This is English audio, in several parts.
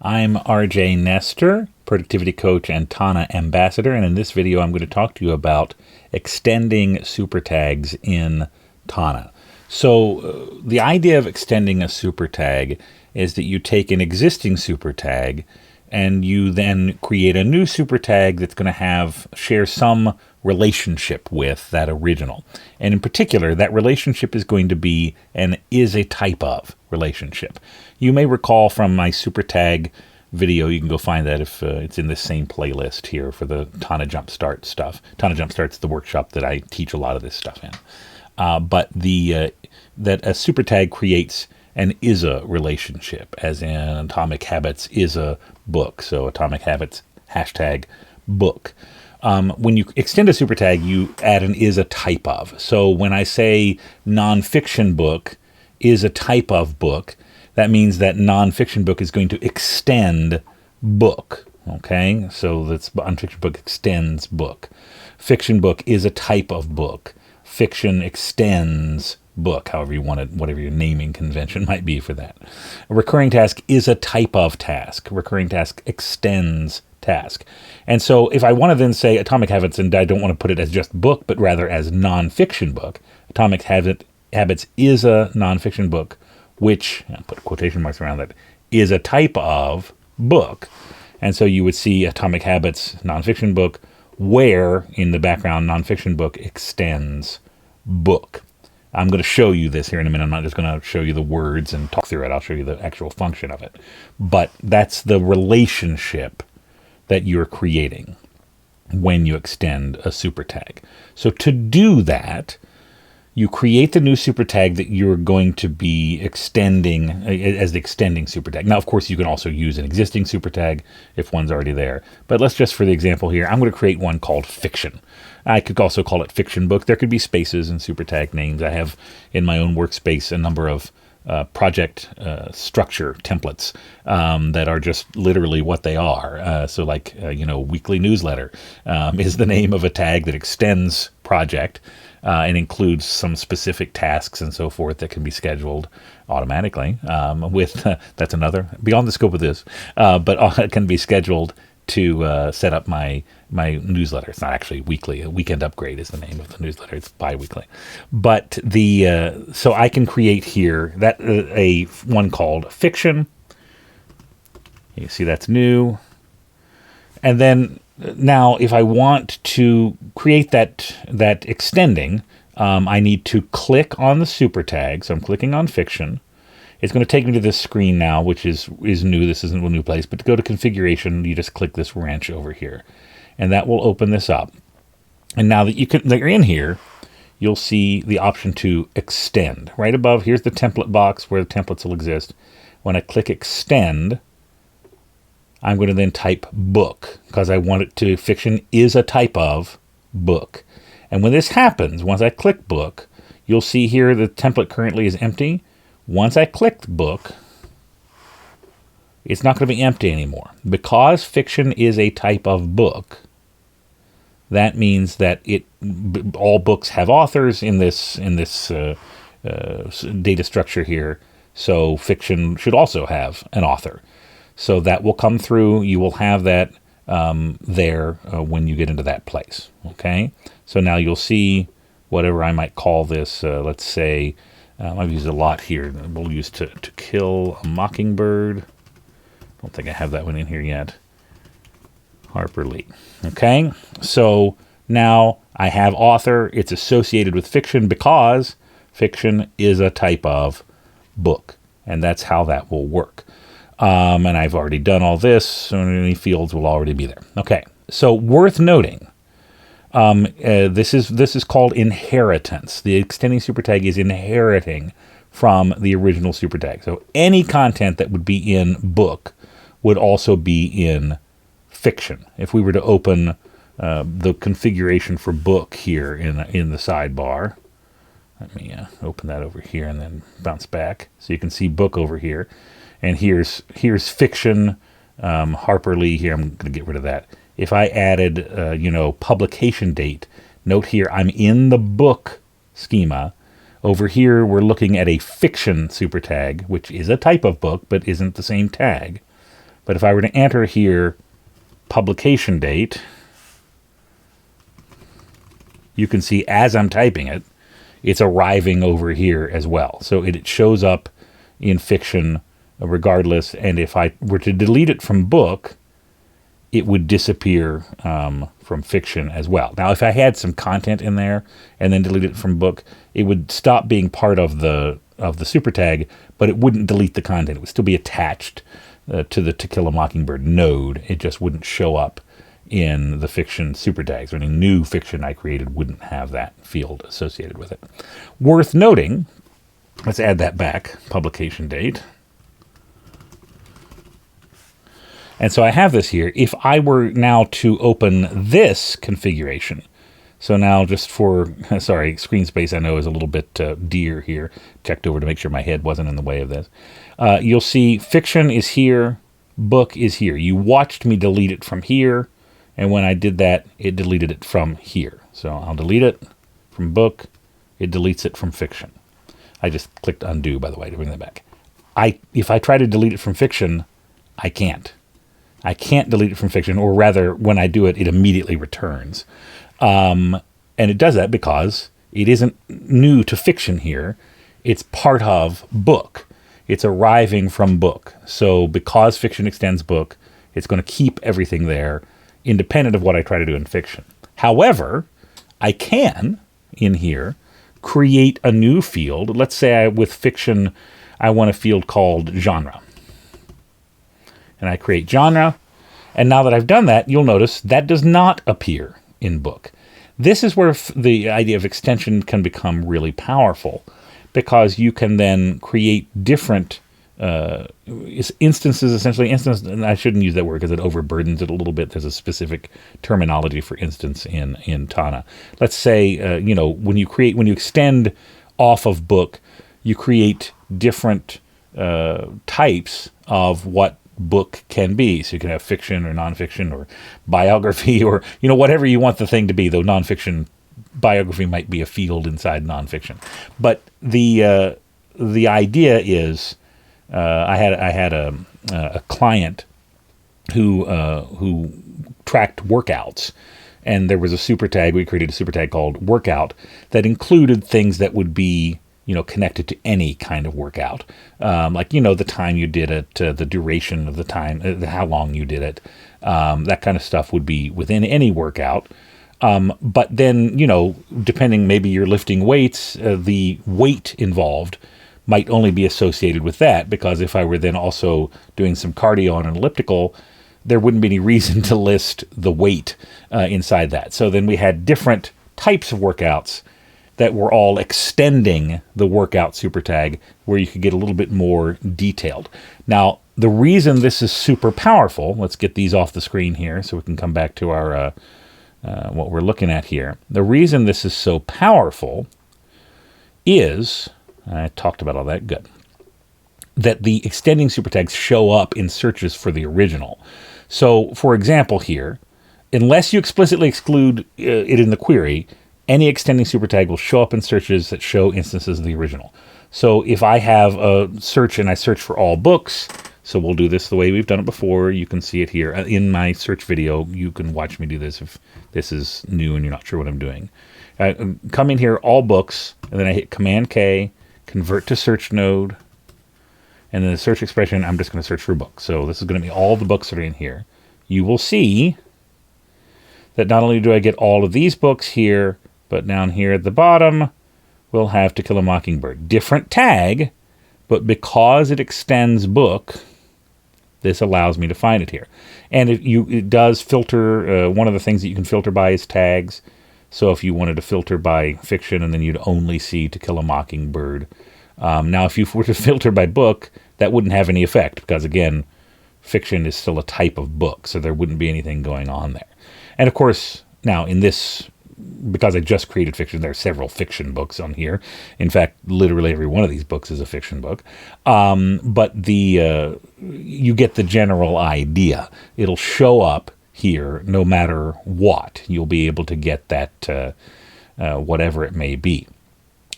I'm RJ Nestor, productivity coach and Tana ambassador, and in this video I'm going to talk to you about extending super tags in Tana. So the idea of extending a super tag is that you take an existing super tag and you then create a new super tag that's going to share some relationship with that original. And in particular, that relationship is going to be and is a type of relationship. You may recall from my super tag video, you can go find that if it's in the same playlist here for the Tana Jumpstart stuff. Tana Jumpstart's the workshop that I teach a lot of this stuff in. But that a super tag creates an is-a relationship, as in Atomic Habits is a book. So Atomic Habits hashtag book. When you extend a super tag, you add an is a type of. So when I say nonfiction book is a type of book, that means that nonfiction book is going to extend book. Okay, so that's nonfiction book extends book. Fiction book is a type of book. Fiction extends book, however you want it, whatever your naming convention might be for that. A recurring task is a type of task. Recurring task extends task. And so if I want to then say Atomic Habits, and I don't want to put it as just book, but rather as nonfiction book, Atomic Habits is a nonfiction book, which, I'll put quotation marks around that, is a type of book. And so you would see Atomic Habits nonfiction book, where in the background nonfiction book extends book. I'm going to show you this here in a minute. I'm not just going to show you the words and talk through it. I'll show you the actual function of it. But that's the relationship that you're creating when you extend a super tag. So to do that, you create the new super tag that you're going to be extending as the extending super tag. Now, of course, you can also use an existing super tag if one's already there. But let's just, for the example here, I'm going to create one called fiction. I could also call it fiction book. There could be spaces in super tag names. I have in my own workspace a number of project structure templates that are just literally what they are. So like, weekly newsletter is the name of a tag that extends project and includes some specific tasks and so forth that can be scheduled automatically that's another, beyond the scope of this, but it can be scheduled to set up my newsletter. It's not actually weekly. A Weekend Upgrade is the name of the newsletter. It's bi-weekly. But so I can create here that a one called fiction. You see that's new. And then now if I want to create that extending, I need to click on the super tag. So I'm clicking on fiction. It's going to take me to this screen now, which is new. This isn't a new place, but to go to configuration, you just click this wrench over here, and that will open this up. And now that you're in here, you'll see the option to extend right above. Here's the template box where the templates will exist. When I click extend, I'm going to then type book because I want it to, fiction is a type of book. And when this happens, once I click book, you'll see here the template currently is empty. Once I click book, it's not going to be empty anymore. Because fiction is a type of book, that means that all books have authors in this data structure here. So fiction should also have an author. So that will come through. You will have that there when you get into that place. Okay. So now you'll see whatever I might call this. Let's say. I've used a lot here. We'll use to kill a mockingbird. Don't think I have that one in here yet. Harper Lee. Okay, so now I have author. It's associated with fiction because fiction is a type of book, and that's how that will work. And I've already done all this, so any fields will already be there. Okay, so worth noting. This is called inheritance. The extending super tag is inheriting from the original super tag. So any content that would be in book would also be in fiction. If we were to open the configuration for book here in the sidebar, let me open that over here and then bounce back so you can see book over here. And here's fiction, Harper Lee here. I'm going to get rid of that. If I added, publication date, note here, I'm in the book schema. Over here, we're looking at a fiction super tag, which is a type of book, but isn't the same tag. But if I were to enter here publication date, you can see as I'm typing it, it's arriving over here as well. So it shows up in fiction regardless, and if I were to delete it from book, it would disappear from fiction as well. Now, if I had some content in there and then delete it from book, it would stop being part of the super tag, but it wouldn't delete the content. It would still be attached to the To Kill a Mockingbird node. It just wouldn't show up in the fiction super tags, or any new fiction I created wouldn't have that field associated with it. Worth noting, let's add that back, publication date. And so I have this here. If I were now to open this configuration, so now just for, sorry, screen space I know is a little bit dear here. Checked over to make sure my head wasn't in the way of this. You'll see fiction is here, book is here. You watched me delete it from here, and when I did that, it deleted it from here. So I'll delete it from book, it deletes it from fiction. I just clicked undo, by the way, to bring that back. If I try to delete it from fiction, I can't. I can't delete it from fiction, or rather, when I do it, it immediately returns. And it does that because it isn't new to fiction here. It's part of book. It's arriving from book. So because fiction extends book, it's going to keep everything there, independent of what I try to do in fiction. However, I can, in here, create a new field. Let's say with fiction, I want a field called genre. And I create genre. And now that I've done that, you'll notice that does not appear in book. This is where the idea of extension can become really powerful, because you can then create different instances, essentially. And I shouldn't use that word because it overburdens it a little bit. There's a specific terminology for instance in Tana. Let's say, when you extend off of book, you create different types of what book can be. So you can have fiction or nonfiction or biography or, whatever you want the thing to be, though nonfiction biography might be a field inside nonfiction. But the idea is, I had a client who tracked workouts, and there was a super tag. We created a super tag called workout that included things that would be connected to any kind of workout, like, the time you did it, the duration of the time, how long you did it, that kind of stuff would be within any workout. But then, depending, maybe you're lifting weights, the weight involved might only be associated with that, because if I were then also doing some cardio on an elliptical, there wouldn't be any reason to list the weight inside that. So then we had different types of workouts that were all extending the workout super tag, where you could get a little bit more detailed. Now, the reason this is super powerful, let's get these off the screen here so we can come back to our what we're looking at here. The reason this is so powerful is, I talked about all that, good, that the extending super tags show up in searches for the original. So, for example here, unless you explicitly exclude it in the query, any extending super tag will show up in searches that show instances of the original. So if I have a search and I search for all books, so we'll do this the way we've done it before. You can see it here in my search video. You can watch me do this if this is new and you're not sure what I'm doing. Come in here, all books, and then I hit Command K, convert to search node, and then the search expression, I'm just going to search for books. So this is going to be all the books that are in here. You will see that not only do I get all of these books here, but down here at the bottom, we'll have To Kill a Mockingbird. Different tag, but because it extends book, this allows me to find it here. And it does filter, one of the things that you can filter by is tags. So if you wanted to filter by fiction, and then you'd only see To Kill a Mockingbird. Now, if you were to filter by book, that wouldn't have any effect, because again, fiction is still a type of book, so there wouldn't be anything going on there. And of course, now in this, because I just created fiction, there are several fiction books on here. In fact, literally every one of these books is a fiction book. But you get the general idea. It'll show up here no matter what. You'll be able to get that whatever it may be.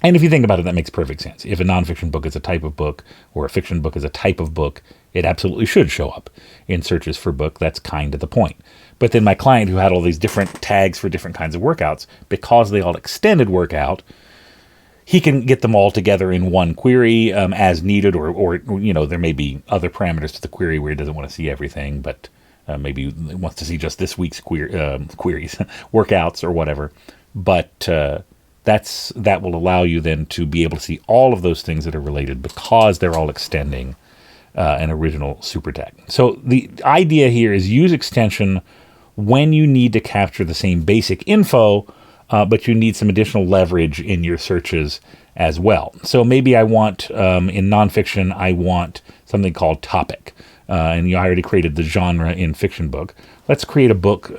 And if you think about it, that makes perfect sense. If a nonfiction book is a type of book, or a fiction book is a type of book, It absolutely should show up in searches for book. That's kind of the point. But then my client, who had all these different tags for different kinds of workouts, because they all extended workout, he can get them all together in one query as needed, or there may be other parameters to the query where he doesn't want to see everything, but maybe he wants to see just this week's queries, workouts or whatever. But that will allow you then to be able to see all of those things that are related because they're all extending an original super tag. So the idea here is use extension when you need to capture the same basic info, but you need some additional leverage in your searches as well. So maybe I want, in nonfiction, I want something called topic. And I already created the genre in fiction book. Let's create a book,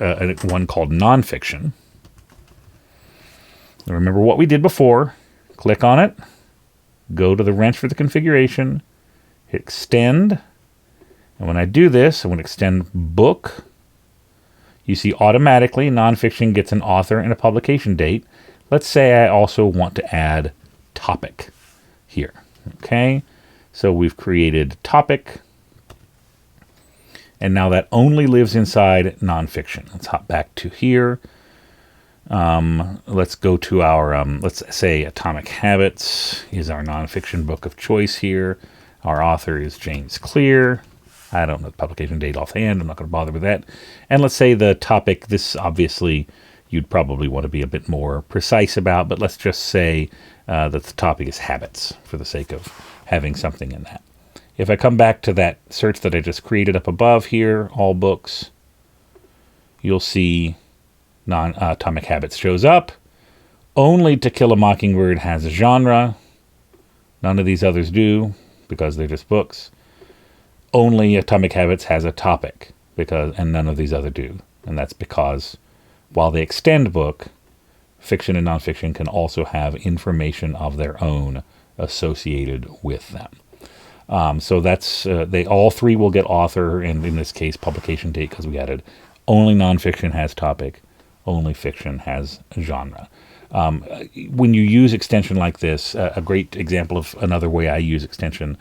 one called nonfiction. And remember what we did before. Click on it. Go to the wrench for the configuration. Hit extend. And when I do this, I want to extend book. You see automatically nonfiction gets an author and a publication date. Let's say I also want to add topic here. Okay, so we've created topic. And now that only lives inside nonfiction. Let's hop back to here. Let's go to our, let's say Atomic Habits is our nonfiction book of choice here. Our author is James Clear. I don't know the publication date offhand. I'm not going to bother with that. And let's say the topic, this obviously you'd probably want to be a bit more precise about, but let's just say that the topic is habits for the sake of having something in that. If I come back to that search that I just created up above here, all books, you'll see Atomic Habits shows up. Only To Kill a Mockingbird has a genre. None of these others do because they're just books. Only Atomic Habits has a topic and none of these other do. And that's because while they extend book, fiction and nonfiction can also have information of their own associated with them. So that's they all three will get author, and in this case publication date, because we added only nonfiction has topic, only fiction has genre. When you use extension like this, a great example of another way I use extension,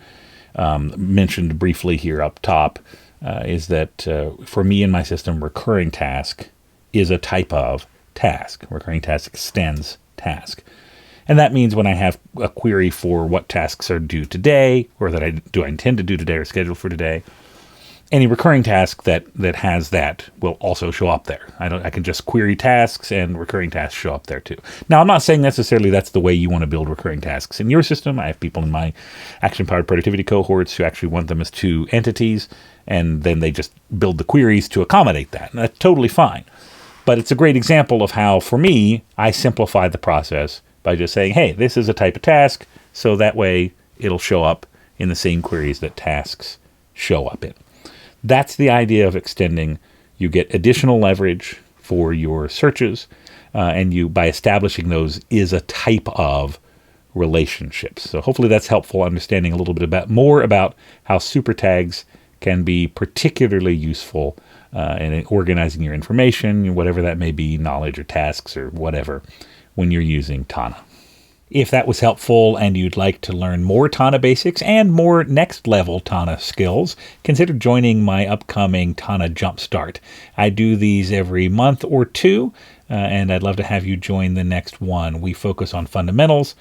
mentioned briefly here up top, is that for me in my system, recurring task is a type of task. Recurring task extends task. And that means when I have a query for what tasks are due today, or that I intend to do today or scheduled for today, any recurring task that has that will also show up there. I can just query tasks and recurring tasks show up there too. Now, I'm not saying necessarily that's the way you want to build recurring tasks in your system. I have people in my action-powered productivity cohorts who actually want them as two entities, and then they just build the queries to accommodate that. And that's totally fine. But it's a great example of how, for me, I simplify the process by just saying, hey, this is a type of task, so that way it'll show up in the same queries that tasks show up in. That's the idea of extending. You get additional leverage for your searches, and you, by establishing those, is a type of relationships. So hopefully that's helpful, understanding a little bit more about how super tags can be particularly useful in organizing your information, whatever that may be, knowledge or tasks or whatever, when you're using Tana. If that was helpful and you'd like to learn more Tana basics and more next level Tana skills, consider joining my upcoming Tana Jumpstart. I do these every month or two, and I'd love to have you join the next one. We focus on fundamentals.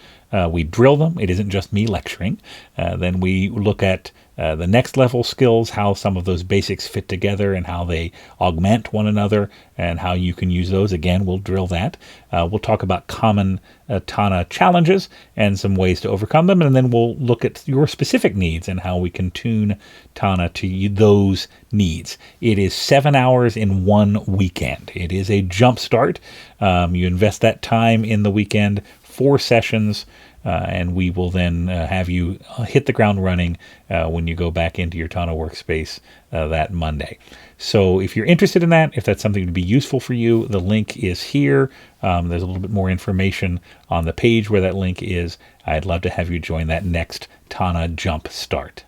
We drill them. It isn't just me lecturing. Then we look at the next level skills, how some of those basics fit together and how they augment one another and how you can use those. Again, we'll drill that. We'll talk about common Tana challenges and some ways to overcome them. And then we'll look at your specific needs and how we can tune Tana to those needs. It is 7 hours in one weekend. It is a jump start. You invest that time in the weekend, 4 sessions, and we will then have you hit the ground running when you go back into your Tana workspace that Monday. So if you're interested in that, if that's something to be useful for you, the link is here. There's a little bit more information on the page where that link is. I'd love to have you join that next Tana Jump Start.